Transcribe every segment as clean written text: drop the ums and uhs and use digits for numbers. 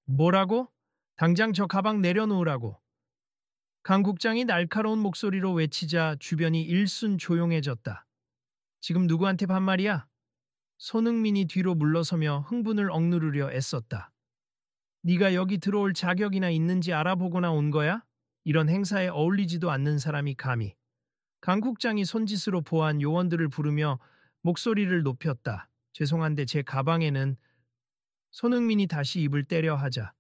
뭐라고? 당장 저 가방 내려놓으라고. 강 국장이 날카로운 목소리로 외치자 주변이 일순 조용해졌다. 지금 누구한테 반말이야? 손흥민이 뒤로 물러서며 흥분을 억누르려 애썼다. 네가 여기 들어올 자격이나 있는지 알아보거나 온 거야? 이런 행사에 어울리지도 않는 사람이 감히. 강 국장이 손짓으로 보안 요원들을 부르며 목소리를 높였다. 죄송한데 제 가방에는. 손흥민이 다시 입을 때려 하자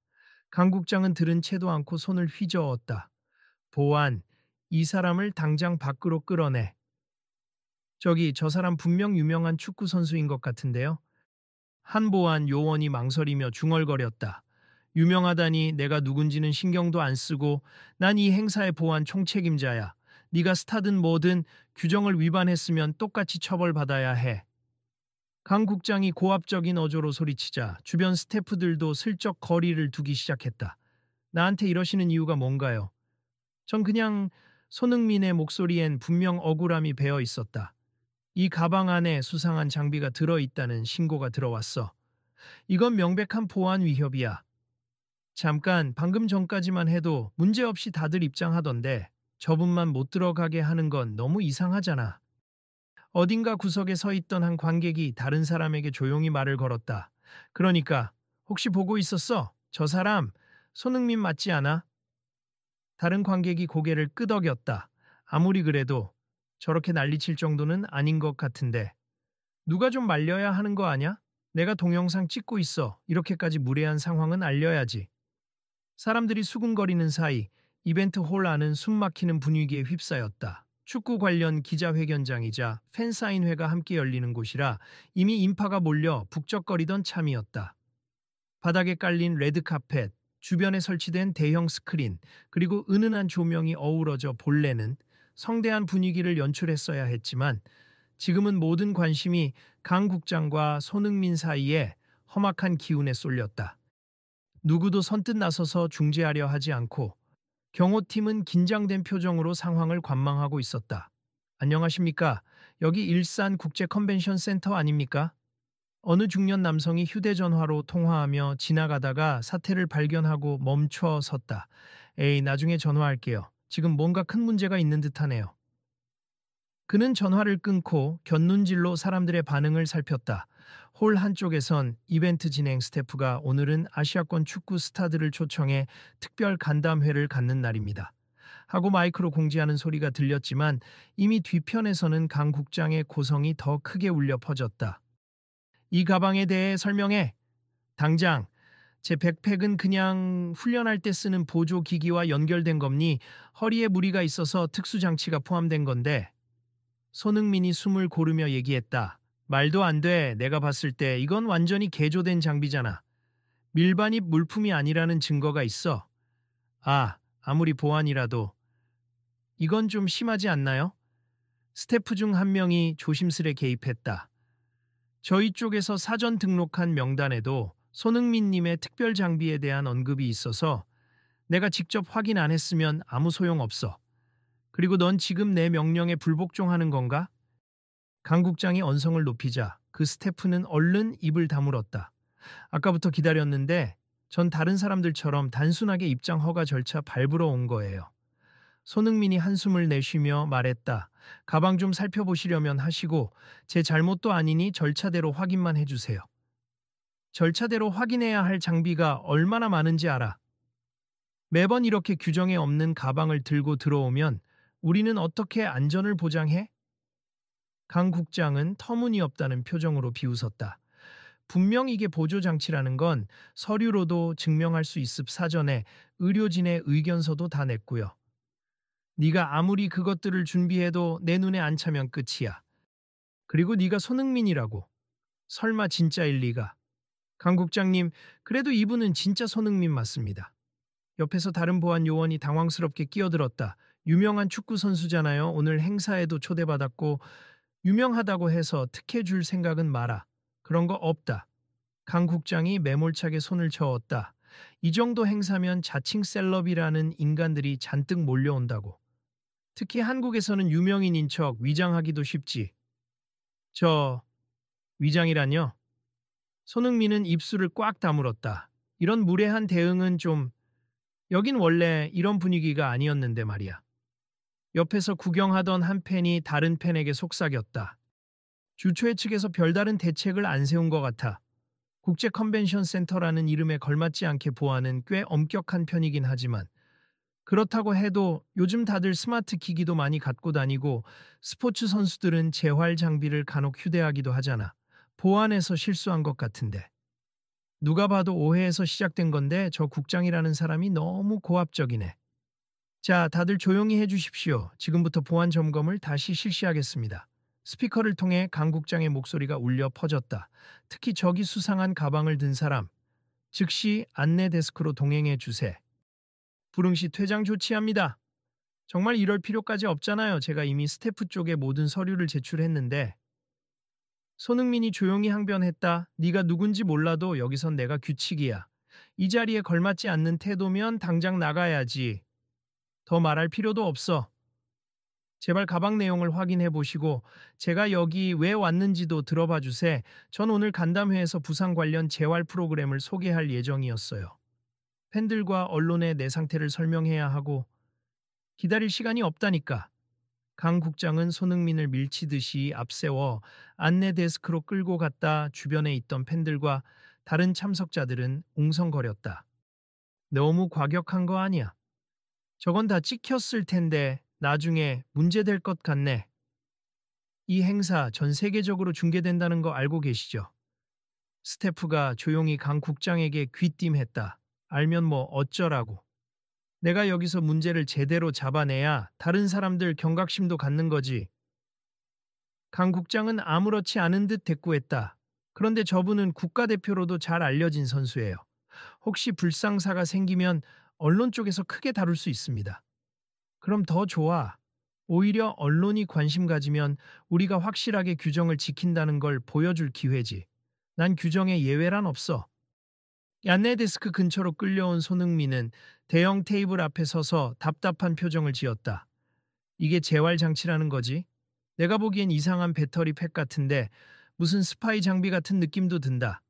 강 국장은 들은 채도 않고 손을 휘저었다. 보안, 이 사람을 당장 밖으로 끌어내. 저기 저 사람 분명 유명한 축구 선수인 것 같은데요. 한 보안 요원이 망설이며 중얼거렸다. 유명하다니 내가 누군지는 신경도 안 쓰고 난 이 행사의 보안 총책임자야. 네가 스타든 뭐든 규정을 위반했으면 똑같이 처벌받아야 해. 강 국장이 고압적인 어조로 소리치자 주변 스태프들도 슬쩍 거리를 두기 시작했다. 나한테 이러시는 이유가 뭔가요? 전 그냥. 손흥민의 목소리엔 분명 억울함이 배어 있었다. 이 가방 안에 수상한 장비가 들어있다는 신고가 들어왔어. 이건 명백한 보안 위협이야. 잠깐, 방금 전까지만 해도 문제없이 다들 입장하던데 저분만 못 들어가게 하는 건 너무 이상하잖아. 어딘가 구석에 서 있던 한 관객이 다른 사람에게 조용히 말을 걸었다. 그러니까 혹시 보고 있었어? 저 사람 손흥민 맞지 않아? 다른 관객이 고개를 끄덕였다. 아무리 그래도 저렇게 난리칠 정도는 아닌 것 같은데. 누가 좀 말려야 하는 거 아냐? 내가 동영상 찍고 있어. 이렇게까지 무례한 상황은 알려야지. 사람들이 수군거리는 사이 이벤트 홀 안은 숨막히는 분위기에 휩싸였다. 축구 관련 기자회견장이자 팬사인회가 함께 열리는 곳이라 이미 인파가 몰려 북적거리던 참이었다. 바닥에 깔린 레드카펫, 주변에 설치된 대형 스크린, 그리고 은은한 조명이 어우러져 본래는 성대한 분위기를 연출했어야 했지만 지금은 모든 관심이 강 국장과 손흥민 사이에 험악한 기운에 쏠렸다. 누구도 선뜻 나서서 중재하려 하지 않고 경호팀은 긴장된 표정으로 상황을 관망하고 있었다. 안녕하십니까? 여기 일산 국제 컨벤션 센터 아닙니까? 어느 중년 남성이 휴대전화로 통화하며 지나가다가 사태를 발견하고 멈춰 섰다. 에이, 나중에 전화할게요. 지금 뭔가 큰 문제가 있는 듯하네요. 그는 전화를 끊고 곁눈질로 사람들의 반응을 살폈다. 홀 한쪽에선 이벤트 진행 스태프가 오늘은 아시아권 축구 스타들을 초청해 특별 간담회를 갖는 날입니다. 하고 마이크로 공지하는 소리가 들렸지만 이미 뒤편에서는 강 국장의 고성이 더 크게 울려 퍼졌다. 이 가방에 대해 설명해. 당장. 제 백팩은 그냥 훈련할 때 쓰는 보조 기기와 연결된 겁니. 허리에 무리가 있어서 특수장치가 포함된 건데. 손흥민이 숨을 고르며 얘기했다. 말도 안 돼. 내가 봤을 때 이건 완전히 개조된 장비잖아. 밀반입 물품이 아니라는 증거가 있어. 아, 아무리 보안이라도. 이건 좀 심하지 않나요? 스태프 중 한 명이 조심스레 개입했다. 저희 쪽에서 사전 등록한 명단에도 손흥민님의 특별 장비에 대한 언급이 있어서 내가 직접 확인 안 했으면 아무 소용 없어. 그리고 넌 지금 내 명령에 불복종하는 건가? 강 국장이 언성을 높이자 그 스태프는 얼른 입을 다물었다. 아까부터 기다렸는데 전 다른 사람들처럼 단순하게 입장 허가 절차 밟으러 온 거예요. 손흥민이 한숨을 내쉬며 말했다. 가방 좀 살펴보시려면 하시고 제 잘못도 아니니 절차대로 확인만 해주세요. 절차대로 확인해야 할 장비가 얼마나 많은지 알아. 매번 이렇게 규정에 없는 가방을 들고 들어오면 우리는 어떻게 안전을 보장해? 강 국장은 터무니없다는 표정으로 비웃었다. 분명 이게 보조장치라는 건 서류로도 증명할 수 있음. 사전에 의료진의 의견서도 다 냈고요. 네가 아무리 그것들을 준비해도 내 눈에 안 차면 끝이야. 그리고 네가 손흥민이라고. 설마 진짜일 리가. 강 국장님, 그래도 이분은 진짜 손흥민 맞습니다. 옆에서 다른 보안 요원이 당황스럽게 끼어들었다. 유명한 축구 선수잖아요. 오늘 행사에도 초대받았고 유명하다고 해서 특혜 줄 생각은 마라. 그런 거 없다. 강 국장이 매몰차게 손을 저었다. 이 정도 행사면 자칭 셀럽이라는 인간들이 잔뜩 몰려온다고. 특히 한국에서는 유명인인 척 위장하기도 쉽지. 저 위장이란요? 손흥민은 입술을 꽉 다물었다. 이런 무례한 대응은 좀, 여긴 원래 이런 분위기가 아니었는데 말이야. 옆에서 구경하던 한 팬이 다른 팬에게 속삭였다. 주최 측에서 별다른 대책을 안 세운 것 같아. 국제 컨벤션 센터라는 이름에 걸맞지 않게 보안은 꽤 엄격한 편이긴 하지만 그렇다고 해도 요즘 다들 스마트 기기도 많이 갖고 다니고 스포츠 선수들은 재활 장비를 간혹 휴대하기도 하잖아. 보안에서 실수한 것 같은데. 누가 봐도 오해에서 시작된 건데 저 국장이라는 사람이 너무 고압적이네. 자, 다들 조용히 해주십시오. 지금부터 보안 점검을 다시 실시하겠습니다. 스피커를 통해 강 국장의 목소리가 울려 퍼졌다. 특히 저기 수상한 가방을 든 사람, 즉시 안내 데스크로 동행해 주세. 불응시 퇴장 조치합니다. 정말 이럴 필요까지 없잖아요. 제가 이미 스태프 쪽에 모든 서류를 제출했는데. 손흥민이 조용히 항변했다. 네가 누군지 몰라도 여기선 내가 규칙이야. 이 자리에 걸맞지 않는 태도면 당장 나가야지. 더 말할 필요도 없어. 제발 가방 내용을 확인해 보시고 제가 여기 왜 왔는지도 들어봐 주세. 전 오늘 간담회에서 부상 관련 재활 프로그램을 소개할 예정이었어요. 팬들과 언론에 내 상태를 설명해야 하고 기다릴 시간이 없다니까. 강 국장은 손흥민을 밀치듯이 앞세워 안내 데스크로 끌고 갔다. 주변에 있던 팬들과 다른 참석자들은 웅성거렸다. 너무 과격한 거 아니야? 저건 다 찍혔을 텐데 나중에 문제될 것 같네. 이 행사 전 세계적으로 중계된다는 거 알고 계시죠? 스태프가 조용히 강 국장에게 귀띔했다. 알면 뭐 어쩌라고. 내가 여기서 문제를 제대로 잡아내야 다른 사람들 경각심도 갖는 거지. 강 국장은 아무렇지 않은 듯 대꾸했다. 그런데 저분은 국가대표로도 잘 알려진 선수예요. 혹시 불상사가 생기면 언론 쪽에서 크게 다룰 수 있습니다. 그럼 더 좋아. 오히려 언론이 관심 가지면 우리가 확실하게 규정을 지킨다는 걸 보여줄 기회지. 난 규정에 예외란 없어. 안내 데스크 근처로 끌려온 손흥민은 대형 테이블 앞에 서서 답답한 표정을 지었다. 이게 재활 장치라는 거지? 내가 보기엔 이상한 배터리 팩 같은데 무슨 스파이 장비 같은 느낌도 든다.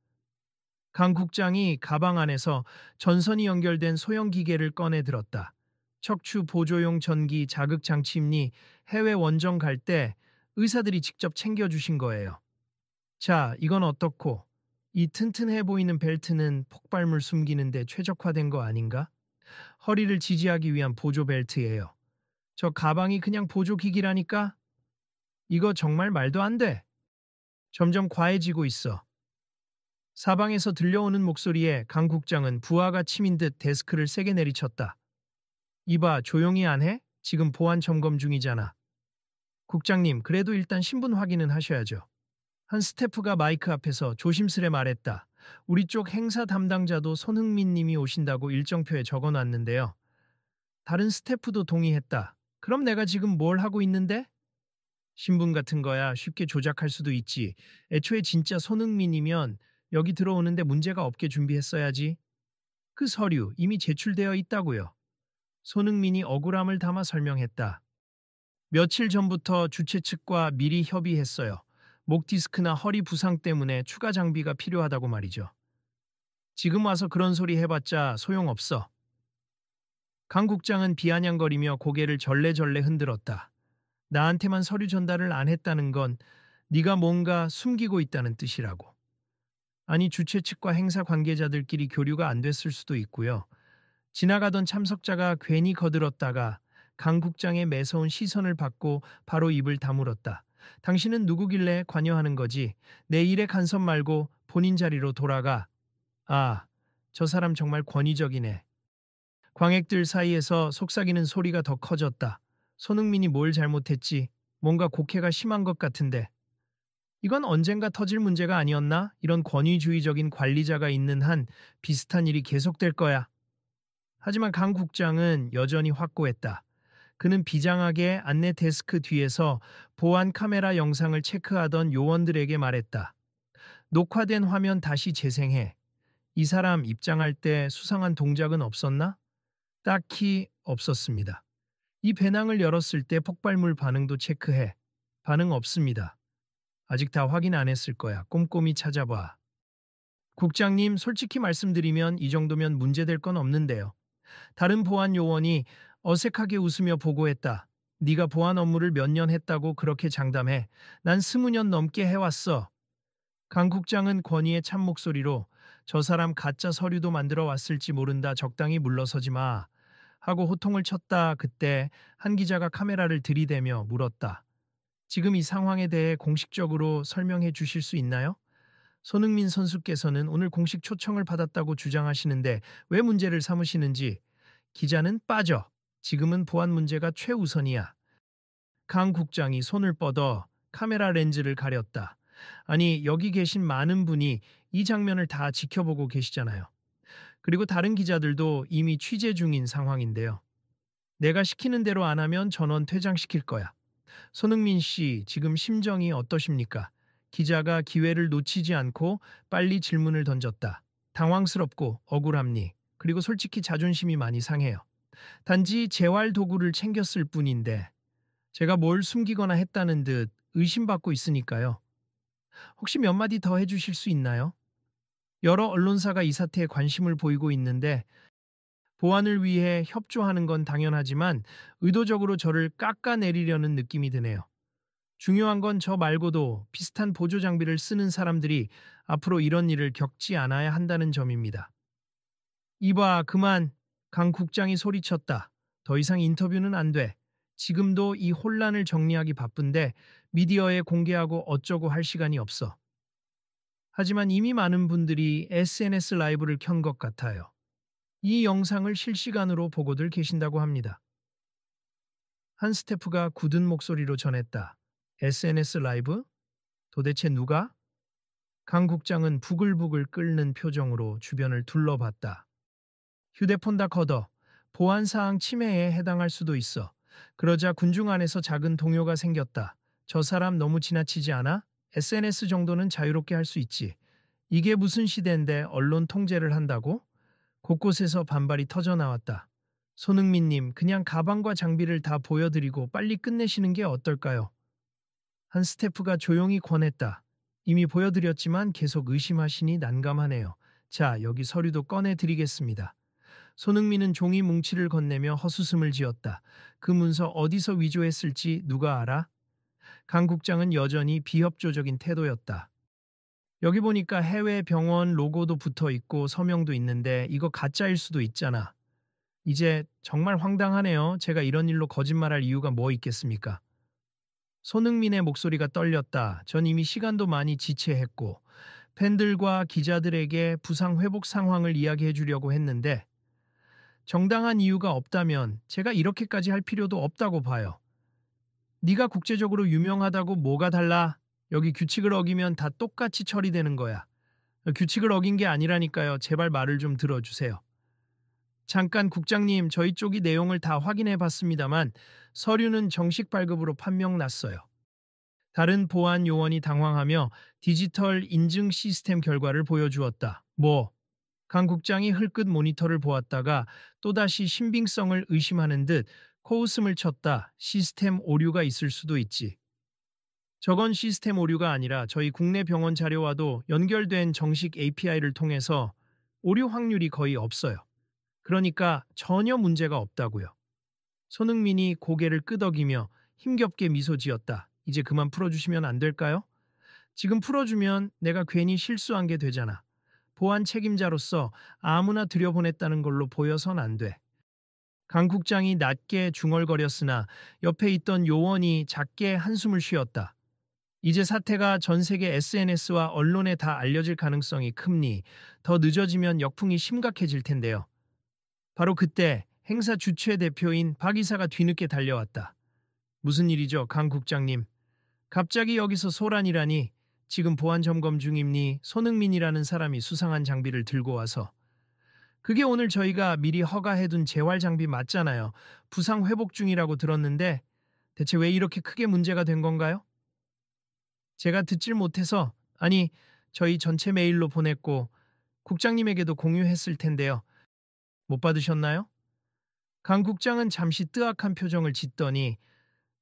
강 국장이 가방 안에서 전선이 연결된 소형 기계를 꺼내 들었다. 척추 보조용 전기 자극 장치입니 해외 원정 갈 때 의사들이 직접 챙겨주신 거예요. 자, 이건 어떻고? 이 튼튼해 보이는 벨트는 폭발물 숨기는데 최적화된 거 아닌가? 허리를 지지하기 위한 보조 벨트예요. 저 가방이 그냥 보조 기기라니까? 이거 정말 말도 안 돼. 점점 과해지고 있어. 사방에서 들려오는 목소리에 강 국장은 부하가 치민 듯 데스크를 세게 내리쳤다. 이봐, 조용히 안 해? 지금 보안 점검 중이잖아. 국장님, 그래도 일단 신분 확인은 하셔야죠. 한 스태프가 마이크 앞에서 조심스레 말했다. 우리 쪽 행사 담당자도 손흥민 님이 오신다고 일정표에 적어놨는데요. 다른 스태프도 동의했다. 그럼 내가 지금 뭘 하고 있는데? 신분 같은 거야 쉽게 조작할 수도 있지. 애초에 진짜 손흥민이면 여기 들어오는데 문제가 없게 준비했어야지. 그 서류 이미 제출되어 있다고요. 손흥민이 억울함을 담아 설명했다. 며칠 전부터 주최 측과 미리 협의했어요. 목 디스크나 허리 부상 때문에 추가 장비가 필요하다고 말이죠. 지금 와서 그런 소리 해봤자 소용없어. 강 국장은 비아냥거리며 고개를 절레절레 흔들었다. 나한테만 서류 전달을 안 했다는 건 네가 뭔가 숨기고 있다는 뜻이라고. 아니 주최 측과 행사 관계자들끼리 교류가 안 됐을 수도 있고요. 지나가던 참석자가 괜히 거들었다가 강 국장의 매서운 시선을 받고 바로 입을 다물었다. 당신은 누구길래 관여하는 거지? 내 일에 간섭 말고 본인 자리로 돌아가. 아, 저 사람 정말 권위적이네. 광액들 사이에서 속삭이는 소리가 더 커졌다. 손흥민이 뭘 잘못했지? 뭔가 곡해가 심한 것 같은데. 이건 언젠가 터질 문제가 아니었나? 이런 권위주의적인 관리자가 있는 한 비슷한 일이 계속될 거야. 하지만 강 국장은 여전히 확고했다. 그는 비장하게 안내 데스크 뒤에서 보안 카메라 영상을 체크하던 요원들에게 말했다. 녹화된 화면 다시 재생해. 이 사람 입장할 때 수상한 동작은 없었나? 딱히 없었습니다. 이 배낭을 열었을 때 폭발물 반응도 체크해. 반응 없습니다. 아직 다 확인 안 했을 거야. 꼼꼼히 찾아봐. 국장님, 솔직히 말씀드리면 이 정도면 문제될 건 없는데요. 다른 보안 요원이 어색하게 웃으며 보고했다. 네가 보안 업무를 몇 년 했다고 그렇게 장담해. 난 20년 넘게 해왔어. 강 국장은 권위의 참 목소리로 저 사람 가짜 서류도 만들어 왔을지 모른다. 적당히 물러서지 마. 하고 호통을 쳤다. 그때 한 기자가 카메라를 들이대며 물었다. 지금 이 상황에 대해 공식적으로 설명해 주실 수 있나요? 손흥민 선수께서는 오늘 공식 초청을 받았다고 주장하시는데 왜 문제를 삼으시는지. 기자는 빠져. 지금은 보안 문제가 최우선이야. 강 국장이 손을 뻗어 카메라 렌즈를 가렸다. 아니, 여기 계신 많은 분이 이 장면을 다 지켜보고 계시잖아요. 그리고 다른 기자들도 이미 취재 중인 상황인데요. 내가 시키는 대로 안 하면 전원 퇴장시킬 거야. 손흥민 씨, 지금 심정이 어떠십니까? 기자가 기회를 놓치지 않고 빨리 질문을 던졌다. 당황스럽고 억울합니. 그리고 솔직히 자존심이 많이 상해요. 단지 재활 도구를 챙겼을 뿐인데 제가 뭘 숨기거나 했다는 듯 의심받고 있으니까요. 혹시 몇 마디 더 해주실 수 있나요? 여러 언론사가 이 사태에 관심을 보이고 있는데 보안을 위해 협조하는 건 당연하지만 의도적으로 저를 깎아내리려는 느낌이 드네요. 중요한 건 저 말고도 비슷한 보조 장비를 쓰는 사람들이 앞으로 이런 일을 겪지 않아야 한다는 점입니다. 이봐, 그만. 강 국장이 소리쳤다. 더 이상 인터뷰는 안 돼. 지금도 이 혼란을 정리하기 바쁜데 미디어에 공개하고 어쩌고 할 시간이 없어. 하지만 이미 많은 분들이 SNS 라이브를 켠 것 같아요. 이 영상을 실시간으로 보고들 계신다고 합니다. 한 스태프가 굳은 목소리로 전했다. SNS 라이브? 도대체 누가? 강 국장은 부글부글 끓는 표정으로 주변을 둘러봤다. 휴대폰 다 걷어. 보안사항 침해에 해당할 수도 있어. 그러자 군중 안에서 작은 동요가 생겼다. 저 사람 너무 지나치지 않아? SNS 정도는 자유롭게 할 수 있지. 이게 무슨 시대인데 언론 통제를 한다고? 곳곳에서 반발이 터져나왔다. 손흥민님, 그냥 가방과 장비를 다 보여드리고 빨리 끝내시는 게 어떨까요? 한 스태프가 조용히 권했다. 이미 보여드렸지만 계속 의심하시니 난감하네요. 자, 여기 서류도 꺼내드리겠습니다. 손흥민은 종이 뭉치를 건네며 헛웃음을 지었다. 그 문서 어디서 위조했을지 누가 알아? 강 국장은 여전히 비협조적인 태도였다. 여기 보니까 해외 병원 로고도 붙어 있고 서명도 있는데 이거 가짜일 수도 있잖아. 이제 정말 황당하네요. 제가 이런 일로 거짓말할 이유가 뭐 있겠습니까? 손흥민의 목소리가 떨렸다. 전 이미 시간도 많이 지체했고 팬들과 기자들에게 부상 회복 상황을 이야기해 주려고 했는데 정당한 이유가 없다면 제가 이렇게까지 할 필요도 없다고 봐요. 네가 국제적으로 유명하다고 뭐가 달라? 여기 규칙을 어기면 다 똑같이 처리되는 거야. 규칙을 어긴 게 아니라니까요. 제발 말을 좀 들어주세요. 잠깐 국장님, 저희 쪽이 내용을 다 확인해 봤습니다만 서류는 정식 발급으로 판명 났어요. 다른 보안 요원이 당황하며 디지털 인증 시스템 결과를 보여주었다. 뭐? 강 국장이 흘끗 모니터를 보았다가 또다시 신빙성을 의심하는 듯 코웃음을 쳤다. 시스템 오류가 있을 수도 있지. 저건 시스템 오류가 아니라 저희 국내 병원 자료와도 연결된 정식 API를 통해서 오류 확률이 거의 없어요. 그러니까 전혀 문제가 없다고요. 손흥민이 고개를 끄덕이며 힘겹게 미소 지었다. 이제 그만 풀어주시면 안 될까요? 지금 풀어주면 내가 괜히 실수한 게 되잖아. 보안 책임자로서 아무나 들여보냈다는 걸로 보여선 안 돼. 강 국장이 낮게 중얼거렸으나 옆에 있던 요원이 작게 한숨을 쉬었다. 이제 사태가 전 세계 SNS와 언론에 다 알려질 가능성이 큽니. 더 늦어지면 역풍이 심각해질 텐데요. 바로 그때 행사 주최 대표인 박 이사가 뒤늦게 달려왔다. 무슨 일이죠, 강 국장님? 갑자기 여기서 소란이라니. 지금 보안 점검 중입니. 손흥민이라는 사람이 수상한 장비를 들고 와서. 그게 오늘 저희가 미리 허가해둔 재활 장비 맞잖아요. 부상 회복 중이라고 들었는데 대체 왜 이렇게 크게 문제가 된 건가요? 제가 듣질 못해서, 아니, 저희 전체 메일로 보냈고 국장님에게도 공유했을 텐데요. 못 받으셨나요? 강 국장은 잠시 뜨악한 표정을 짓더니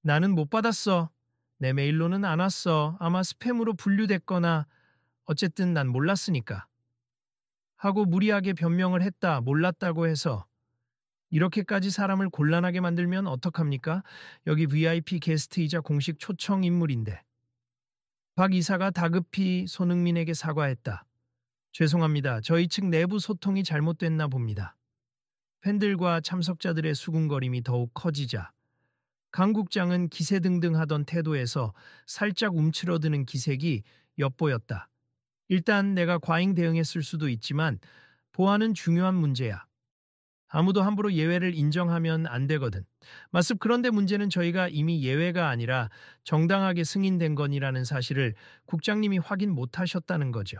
나는 못 받았어. 내 메일로는 안 왔어. 아마 스팸으로 분류됐거나 어쨌든 난 몰랐으니까. 하고 무리하게 변명을 했다. 몰랐다고 해서. 이렇게까지 사람을 곤란하게 만들면 어떡합니까? 여기 VIP 게스트이자 공식 초청 인물인데. 박 이사가 다급히 손흥민에게 사과했다. 죄송합니다. 저희 측 내부 소통이 잘못됐나 봅니다. 팬들과 참석자들의 수군거림이 더욱 커지자 강 국장은 기세등등하던 태도에서 살짝 움츠러드는 기색이 엿보였다. 일단 내가 과잉 대응했을 수도 있지만 보안은 중요한 문제야. 아무도 함부로 예외를 인정하면 안 되거든. 맞습. 그런데 문제는 저희가 이미 예외가 아니라 정당하게 승인된 건이라는 사실을 국장님이 확인 못하셨다는 거죠.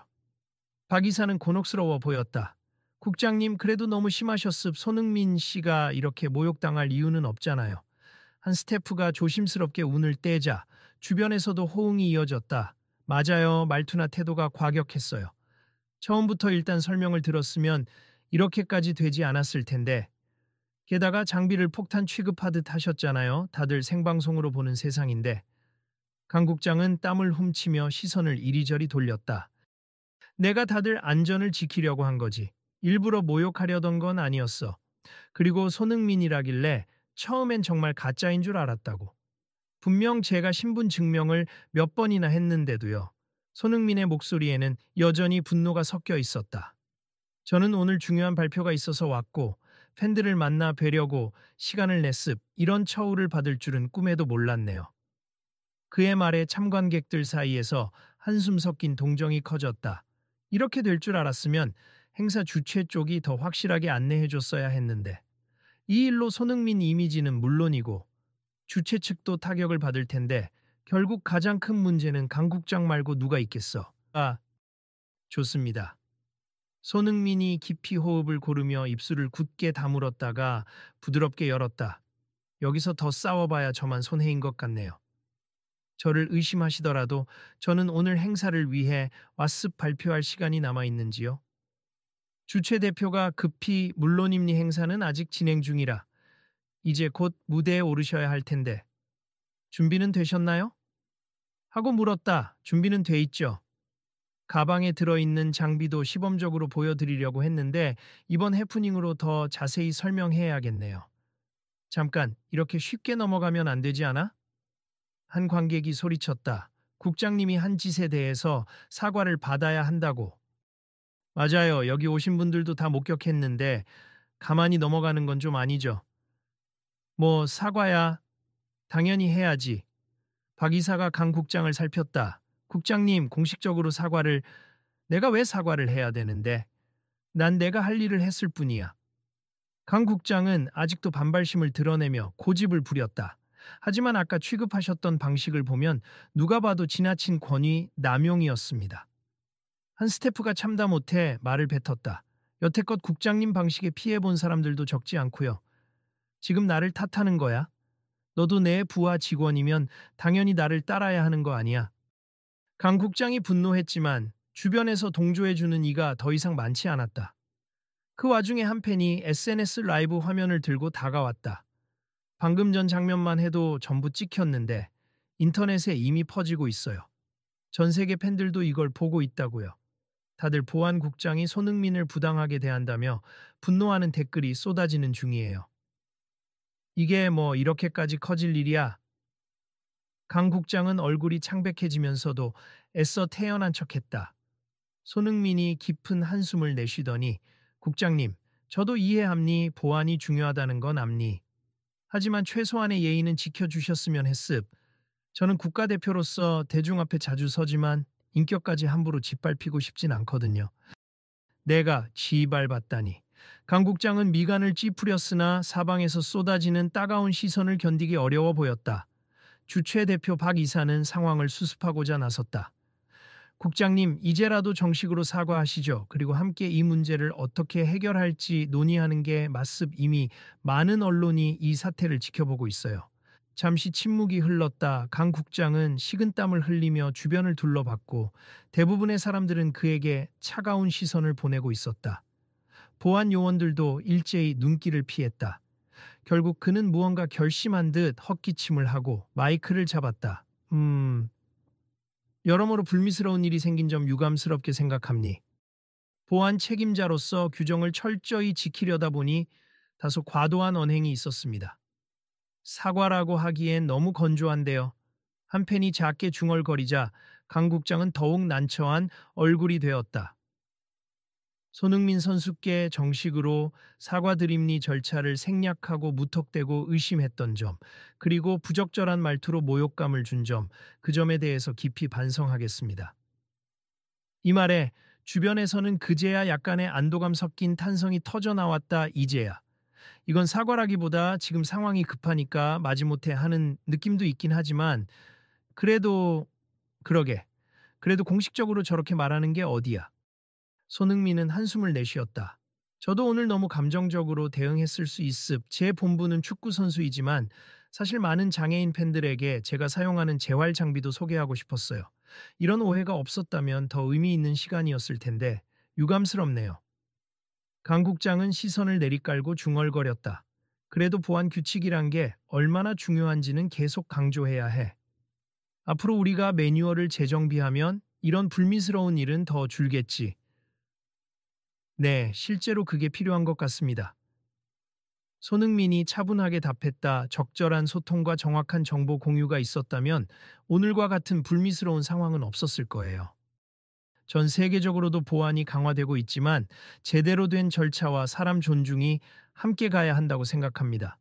박 이사는 곤혹스러워 보였다. 국장님 그래도 너무 심하셨습. 손흥민 씨가 이렇게 모욕당할 이유는 없잖아요. 한 스태프가 조심스럽게 운을 떼자 주변에서도 호응이 이어졌다. 맞아요. 말투나 태도가 과격했어요. 처음부터 일단 설명을 들었으면 이렇게까지 되지 않았을 텐데. 게다가 장비를 폭탄 취급하듯 하셨잖아요. 다들 생방송으로 보는 세상인데. 강 국장은 땀을 훔치며 시선을 이리저리 돌렸다. 내가 다들 안전을 지키려고 한 거지. 일부러 모욕하려던 건 아니었어. 그리고 손흥민이라길래 처음엔 정말 가짜인 줄 알았다고. 분명 제가 신분 증명을 몇 번이나 했는데도요. 손흥민의 목소리에는 여전히 분노가 섞여 있었다. 저는 오늘 중요한 발표가 있어서 왔고 팬들을 만나 뵈려고 시간을 냈습. 이런 처우를 받을 줄은 꿈에도 몰랐네요. 그의 말에 참관객들 사이에서 한숨 섞인 동정이 커졌다. 이렇게 될 줄 알았으면 행사 주최 쪽이 더 확실하게 안내해줬어야 했는데. 이 일로 손흥민 이미지는 물론이고 주최 측도 타격을 받을 텐데 결국 가장 큰 문제는 강 국장 말고 누가 있겠어. 좋습니다. 손흥민이 깊이 호흡을 고르며 입술을 굳게 다물었다가 부드럽게 열었다. 여기서 더 싸워봐야 저만 손해인 것 같네요. 저를 의심하시더라도 저는 오늘 행사를 위해 왓습 발표할 시간이 남아있는지요? 주최 대표가 급히 물론입니 행사는 아직 진행 중이라 이제 곧 무대에 오르셔야 할 텐데 준비는 되셨나요? 하고 물었다. 준비는 돼 있죠. 가방에 들어있는 장비도 시범적으로 보여드리려고 했는데 이번 해프닝으로 더 자세히 설명해야겠네요. 잠깐 이렇게 쉽게 넘어가면 안 되지 않아? 한 관객이 소리쳤다. 국장님이 한 짓에 대해서 사과를 받아야 한다고. 맞아요. 여기 오신 분들도 다 목격했는데 가만히 넘어가는 건 좀 아니죠. 뭐 사과야 당연히 해야지. 박 이사가 강 국장을 살폈다. 국장님 공식적으로 사과를 내가 왜 사과를 해야 되는데 난 내가 할 일을 했을 뿐이야. 강 국장은 아직도 반발심을 드러내며 고집을 부렸다. 하지만 아까 취급하셨던 방식을 보면 누가 봐도 지나친 권위 남용이었습니다. 한 스태프가 참다 못해 말을 뱉었다. 여태껏 국장님 방식에 피해본 사람들도 적지 않고요. 지금 나를 탓하는 거야? 너도 내 부하 직원이면 당연히 나를 따라야 하는 거 아니야. 강 국장이 분노했지만 주변에서 동조해주는 이가 더 이상 많지 않았다. 그 와중에 한 팬이 SNS 라이브 화면을 들고 다가왔다. 방금 전 장면만 해도 전부 찍혔는데 인터넷에 이미 퍼지고 있어요. 전 세계 팬들도 이걸 보고 있다고요. 다들 보안국장이 손흥민을 부당하게 대한다며 분노하는 댓글이 쏟아지는 중이에요. 이게 뭐 이렇게까지 커질 일이야? 강 국장은 얼굴이 창백해지면서도 애써 태연한 척했다. 손흥민이 깊은 한숨을 내쉬더니 국장님, 저도 이해합니 보안이 중요하다는 건 압니. 하지만 최소한의 예의는 지켜주셨으면 했습. 저는 국가대표로서 대중 앞에 자주 서지만 인격까지 함부로 짓밟히고 싶진 않거든요. 내가 지발받다니. 강 국장은 미간을 찌푸렸으나 사방에서 쏟아지는 따가운 시선을 견디기 어려워 보였다. 주최 대표 박 이사는 상황을 수습하고자 나섰다. 국장님, 이제라도 정식으로 사과하시죠. 그리고 함께 이 문제를 어떻게 해결할지 논의하는 게 맞습. 이미 많은 언론이 이 사태를 지켜보고 있어요. 잠시 침묵이 흘렀다. 강 국장은 식은땀을 흘리며 주변을 둘러봤고 대부분의 사람들은 그에게 차가운 시선을 보내고 있었다. 보안 요원들도 일제히 눈길을 피했다. 결국 그는 무언가 결심한 듯 헛기침을 하고 마이크를 잡았다. 여러모로 불미스러운 일이 생긴 점 유감스럽게 생각합니. 보안 책임자로서 규정을 철저히 지키려다 보니 다소 과도한 언행이 있었습니다. 사과라고 하기엔 너무 건조한데요. 한 팬이 작게 중얼거리자 강 국장은 더욱 난처한 얼굴이 되었다. 손흥민 선수께 정식으로 사과드립니 절차를 생략하고 무턱대고 의심했던 점, 그리고 부적절한 말투로 모욕감을 준 점, 그 점에 대해서 깊이 반성하겠습니다. 이 말에 주변에서는 그제야 약간의 안도감 섞인 탄성이 터져 나왔다. 이제야. 이건 사과라기보다 지금 상황이 급하니까 마지못해 하는 느낌도 있긴 하지만 그래도 그러게. 그래도 공식적으로 저렇게 말하는 게 어디야. 손흥민은 한숨을 내쉬었다. 저도 오늘 너무 감정적으로 대응했을 수 있습. 제 본부는 축구 선수이지만 사실 많은 장애인 팬들에게 제가 사용하는 재활 장비도 소개하고 싶었어요. 이런 오해가 없었다면 더 의미 있는 시간이었을 텐데 유감스럽네요. 강 국장은 시선을 내리깔고 중얼거렸다. 그래도 보안 규칙이란 게 얼마나 중요한지는 계속 강조해야 해. 앞으로 우리가 매뉴얼을 재정비하면 이런 불미스러운 일은 더 줄겠지. 네, 실제로 그게 필요한 것 같습니다. 손흥민이 차분하게 답했다. 적절한 소통과 정확한 정보 공유가 있었다면 오늘과 같은 불미스러운 상황은 없었을 거예요. 전 세계적으로도 보안이 강화되고 있지만 제대로 된 절차와 사람 존중이 함께 가야 한다고 생각합니다.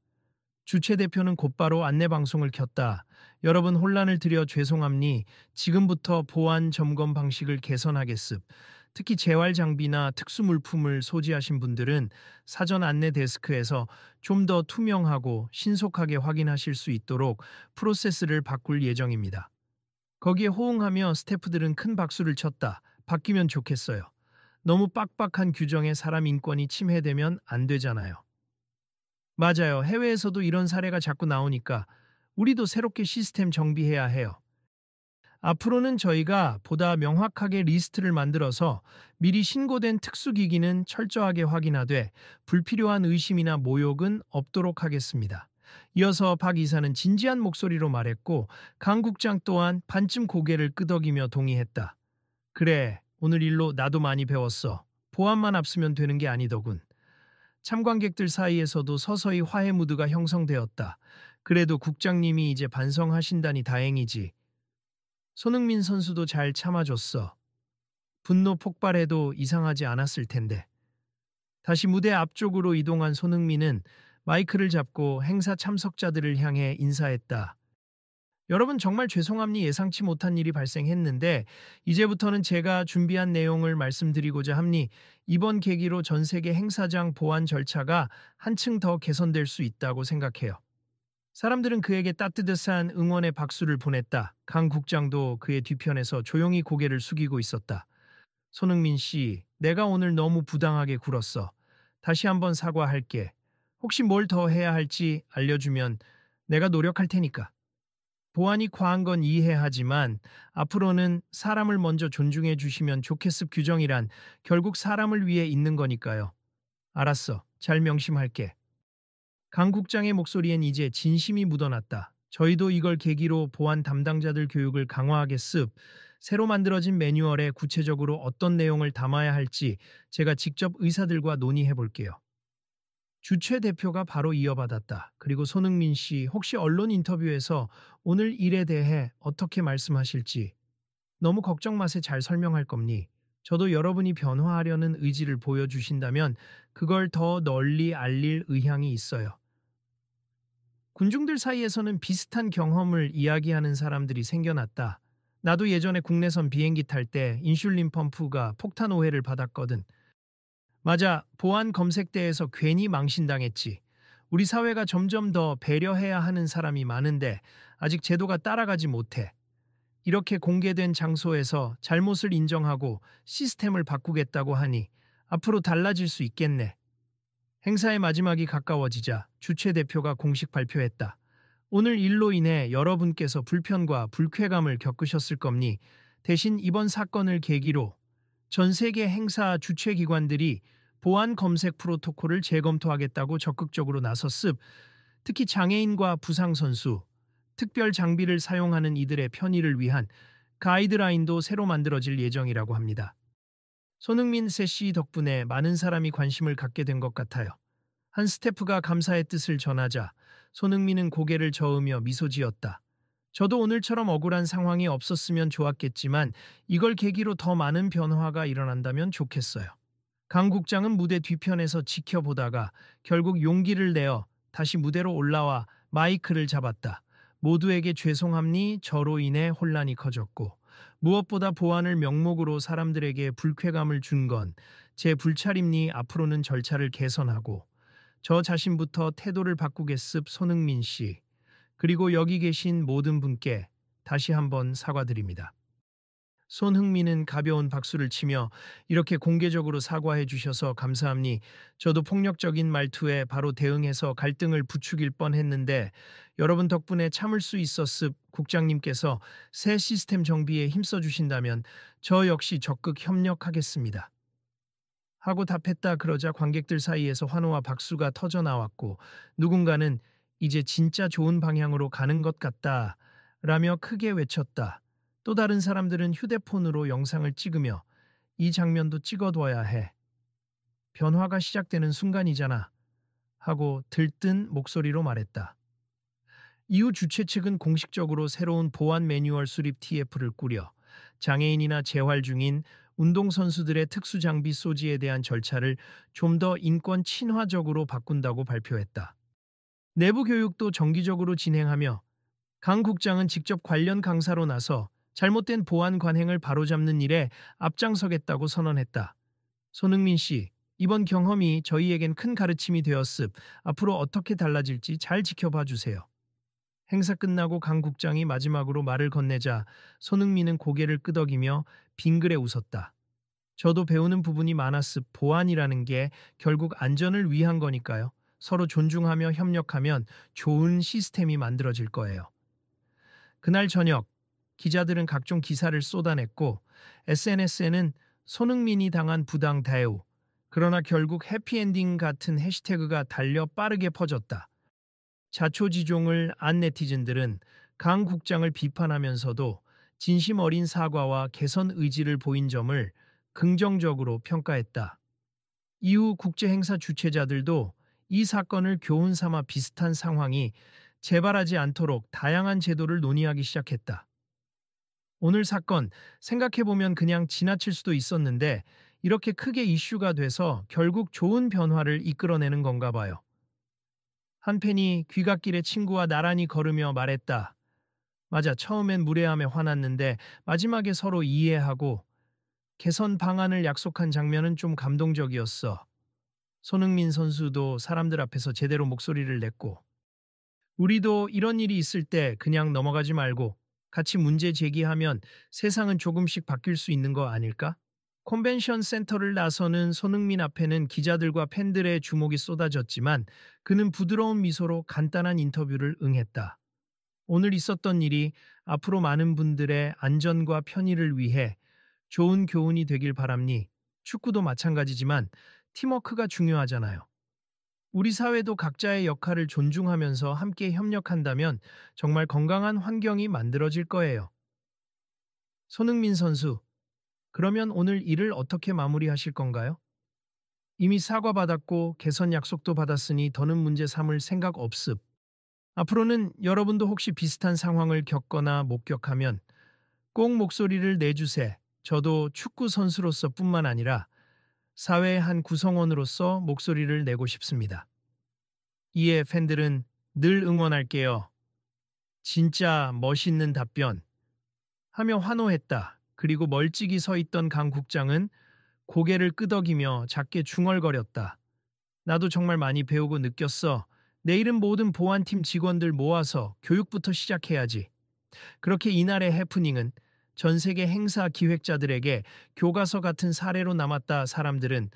주최 대표는 곧바로 안내 방송을 켰다. 여러분 혼란을 드려 죄송합니. 지금부터 보안 점검 방식을 개선하겠습. 특히 재활 장비나 특수 물품을 소지하신 분들은 사전 안내 데스크에서 좀 더 투명하고 신속하게 확인하실 수 있도록 프로세스를 바꿀 예정입니다. 거기에 호응하며 스태프들은 큰 박수를 쳤다. 바뀌면 좋겠어요. 너무 빡빡한 규정에 사람 인권이 침해되면 안 되잖아요. 맞아요. 해외에서도 이런 사례가 자꾸 나오니까 우리도 새롭게 시스템 정비해야 해요. 앞으로는 저희가 보다 명확하게 리스트를 만들어서 미리 신고된 특수기기는 철저하게 확인하되 불필요한 의심이나 모욕은 없도록 하겠습니다. 이어서 박 이사는 진지한 목소리로 말했고 강 국장 또한 반쯤 고개를 끄덕이며 동의했다. 그래, 오늘 일로 나도 많이 배웠어. 보안만 앞서면 되는 게 아니더군. 참관객들 사이에서도 서서히 화해 무드가 형성되었다. 그래도 국장님이 이제 반성하신다니 다행이지. 손흥민 선수도 잘 참아줬어. 분노 폭발해도 이상하지 않았을 텐데. 다시 무대 앞쪽으로 이동한 손흥민은 마이크를 잡고 행사 참석자들을 향해 인사했다. 여러분 정말 죄송합니. 예상치 못한 일이 발생했는데 이제부터는 제가 준비한 내용을 말씀드리고자 합니. 이번 계기로 전 세계 행사장 보안 절차가 한층 더 개선될 수 있다고 생각해요. 사람들은 그에게 따뜻한 응원의 박수를 보냈다. 강 국장도 그의 뒤편에서 조용히 고개를 숙이고 있었다. 손흥민 씨, 내가 오늘 너무 부당하게 굴었어. 다시 한번 사과할게. 혹시 뭘 더 해야 할지 알려주면 내가 노력할 테니까. 보안이 과한 건 이해하지만 앞으로는 사람을 먼저 존중해 주시면 좋겠습. 규정이란 결국 사람을 위해 있는 거니까요. 알았어. 잘 명심할게. 강 국장의 목소리엔 이제 진심이 묻어났다. 저희도 이걸 계기로 보안 담당자들 교육을 강화하겠습. 새로 만들어진 매뉴얼에 구체적으로 어떤 내용을 담아야 할지 제가 직접 의사들과 논의해 볼게요. 주최 대표가 바로 이어받았다. 그리고 손흥민 씨, 혹시 언론 인터뷰에서 오늘 일에 대해 어떻게 말씀하실지 너무 걱정 마세. 잘 설명할 겁니. 저도 여러분이 변화하려는 의지를 보여주신다면 그걸 더 널리 알릴 의향이 있어요. 군중들 사이에서는 비슷한 경험을 이야기하는 사람들이 생겨났다. 나도 예전에 국내선 비행기 탈 때 인슐린 펌프가 폭탄 오해를 받았거든. 맞아, 보안 검색대에서 괜히 망신당했지. 우리 사회가 점점 더 배려해야 하는 사람이 많은데 아직 제도가 따라가지 못해. 이렇게 공개된 장소에서 잘못을 인정하고 시스템을 바꾸겠다고 하니 앞으로 달라질 수 있겠네. 행사의 마지막이 가까워지자 주최 대표가 공식 발표했다. 오늘 일로 인해 여러분께서 불편과 불쾌감을 겪으셨을 겁니. 대신 이번 사건을 계기로 전 세계 행사 주최 기관들이 보안 검색 프로토콜을 재검토하겠다고 적극적으로 나섰습. 특히 장애인과 부상 선수, 특별 장비를 사용하는 이들의 편의를 위한 가이드라인도 새로 만들어질 예정이라고 합니다. 손흥민 씨 덕분에 많은 사람이 관심을 갖게 된 것 같아요. 한 스태프가 감사의 뜻을 전하자 손흥민은 고개를 저으며 미소 지었다. 저도 오늘처럼 억울한 상황이 없었으면 좋았겠지만 이걸 계기로 더 많은 변화가 일어난다면 좋겠어요. 강 국장은 무대 뒤편에서 지켜보다가 결국 용기를 내어 다시 무대로 올라와 마이크를 잡았다. 모두에게 죄송합니 저로 인해 혼란이 커졌고 무엇보다 보안을 명목으로 사람들에게 불쾌감을 준 건 제 불찰입니 앞으로는 절차를 개선하고 저 자신부터 태도를 바꾸겠습 손흥민 씨. 그리고 여기 계신 모든 분께 다시 한번 사과드립니다. 손흥민은 가벼운 박수를 치며 이렇게 공개적으로 사과해 주셔서 감사합니. 저도 폭력적인 말투에 바로 대응해서 갈등을 부추길 뻔했는데 여러분 덕분에 참을 수 있었습. 국장님께서 새 시스템 정비에 힘써 주신다면 저 역시 적극 협력하겠습니다. 하고 답했다. 그러자 관객들 사이에서 환호와 박수가 터져 나왔고 누군가는 이제 진짜 좋은 방향으로 가는 것 같다 라며 크게 외쳤다. 또 다른 사람들은 휴대폰으로 영상을 찍으며 이 장면도 찍어둬야 해. 변화가 시작되는 순간이잖아. 하고 들뜬 목소리로 말했다. 이후 주최 측은 공식적으로 새로운 보안 매뉴얼 수립 TF를 꾸려 장애인이나 재활 중인 운동선수들의 특수장비 소지에 대한 절차를 좀 더 인권 친화적으로 바꾼다고 발표했다. 내부 교육도 정기적으로 진행하며 강 국장은 직접 관련 강사로 나서 잘못된 보안 관행을 바로잡는 일에 앞장서겠다고 선언했다. 손흥민 씨, 이번 경험이 저희에겐 큰 가르침이 되었습. 앞으로 어떻게 달라질지 잘 지켜봐 주세요. 행사 끝나고 강 국장이 마지막으로 말을 건네자 손흥민은 고개를 끄덕이며 빙그레 웃었다. 저도 배우는 부분이 많았습. 보안이라는 게 결국 안전을 위한 거니까요. 서로 존중하며 협력하면 좋은 시스템이 만들어질 거예요. 그날 저녁 기자들은 각종 기사를 쏟아냈고 SNS에는 손흥민이 당한 부당 대우, 그러나 결국 해피엔딩 같은 해시태그가 달려 빠르게 퍼졌다. 자초지종을 안 네티즌들은 강 국장을 비판하면서도 진심 어린 사과와 개선 의지를 보인 점을 긍정적으로 평가했다. 이후 국제행사 주최자들도 이 사건을 교훈 삼아 비슷한 상황이 재발하지 않도록 다양한 제도를 논의하기 시작했다. 오늘 사건 생각해보면 그냥 지나칠 수도 있었는데 이렇게 크게 이슈가 돼서 결국 좋은 변화를 이끌어내는 건가 봐요. 한 팬이 귀갓길에 친구와 나란히 걸으며 말했다. 맞아, 처음엔 무례함에 화났는데 마지막에 서로 이해하고 개선 방안을 약속한 장면은 좀 감동적이었어. 손흥민 선수도 사람들 앞에서 제대로 목소리를 냈고 우리도 이런 일이 있을 때 그냥 넘어가지 말고 같이 문제 제기하면 세상은 조금씩 바뀔 수 있는 거 아닐까? 컨벤션 센터를 나서는 손흥민 앞에는 기자들과 팬들의 주목이 쏟아졌지만 그는 부드러운 미소로 간단한 인터뷰를 응했다. 오늘 있었던 일이 앞으로 많은 분들의 안전과 편의를 위해 좋은 교훈이 되길 바랍니. 축구도 마찬가지지만 팀워크가 중요하잖아요. 우리 사회도 각자의 역할을 존중하면서 함께 협력한다면 정말 건강한 환경이 만들어질 거예요. 손흥민 선수, 그러면 오늘 일을 어떻게 마무리하실 건가요? 이미 사과받았고 개선 약속도 받았으니 더는 문제 삼을 생각 없습. 앞으로는 여러분도 혹시 비슷한 상황을 겪거나 목격하면 꼭 목소리를 내주세. 저도 축구 선수로서 뿐만 아니라 사회의 한 구성원으로서 목소리를 내고 싶습니다. 이에 팬들은 늘 응원할게요. 진짜 멋있는 답변. 하며 환호했다. 그리고 멀찍이 서 있던 강 국장은 고개를 끄덕이며 작게 중얼거렸다. 나도 정말 많이 배우고 느꼈어. 내일은 모든 보안팀 직원들 모아서 교육부터 시작해야지. 그렇게 이날의 해프닝은 전 세계 행사 기획자들에게 교과서 같은 사례로 남았다. 사람들은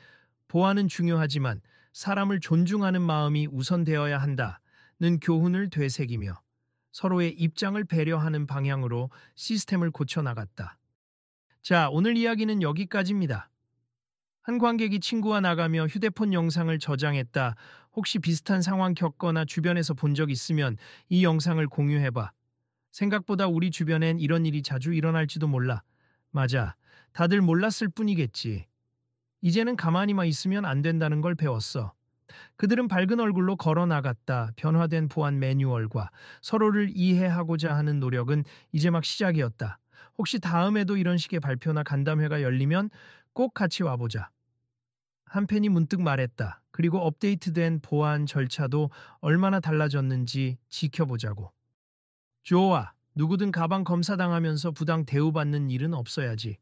보안은 중요하지만 사람을 존중하는 마음이 우선되어야 한다는 교훈을 되새기며 서로의 입장을 배려하는 방향으로 시스템을 고쳐나갔다. 자, 오늘 이야기는 여기까지입니다. 한 관객이 친구와 나가며 휴대폰 영상을 저장했다. 혹시 비슷한 상황 겪거나 주변에서 본 적 있으면 이 영상을 공유해봐. 생각보다 우리 주변엔 이런 일이 자주 일어날지도 몰라. 맞아, 다들 몰랐을 뿐이겠지. 이제는 가만히만 있으면 안 된다는 걸 배웠어. 그들은 밝은 얼굴로 걸어 나갔다. 변화된 보안 매뉴얼과 서로를 이해하고자 하는 노력은 이제 막 시작이었다. 혹시 다음에도 이런 식의 발표나 간담회가 열리면 꼭 같이 와보자. 한편이 문득 말했다. 그리고 업데이트된 보안 절차도 얼마나 달라졌는지 지켜보자고. 좋아. 누구든 가방 검사당하면서 부당 대우받는 일은 없어야지.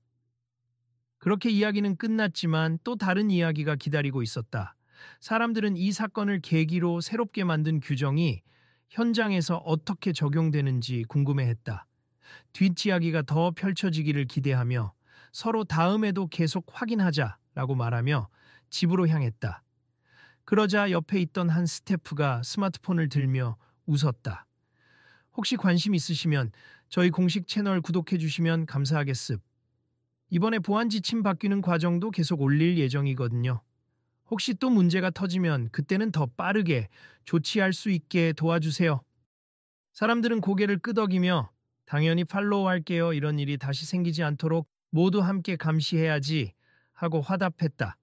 그렇게 이야기는 끝났지만 또 다른 이야기가 기다리고 있었다. 사람들은 이 사건을 계기로 새롭게 만든 규정이 현장에서 어떻게 적용되는지 궁금해했다. 뒷이야기가 더 펼쳐지기를 기대하며 서로 다음에도 계속 확인하자라고 말하며 집으로 향했다. 그러자 옆에 있던 한 스태프가 스마트폰을 들며 웃었다. 혹시 관심 있으시면 저희 공식 채널 구독해 주시면 감사하겠습. 이번에 보안 지침 바뀌는 과정도 계속 올릴 예정이거든요. 혹시 또 문제가 터지면 그때는 더 빠르게 조치할 수 있게 도와주세요. 사람들은 고개를 끄덕이며 당연히 팔로우할게요. 이런 일이 다시 생기지 않도록 모두 함께 감시해야지 하고 화답했다.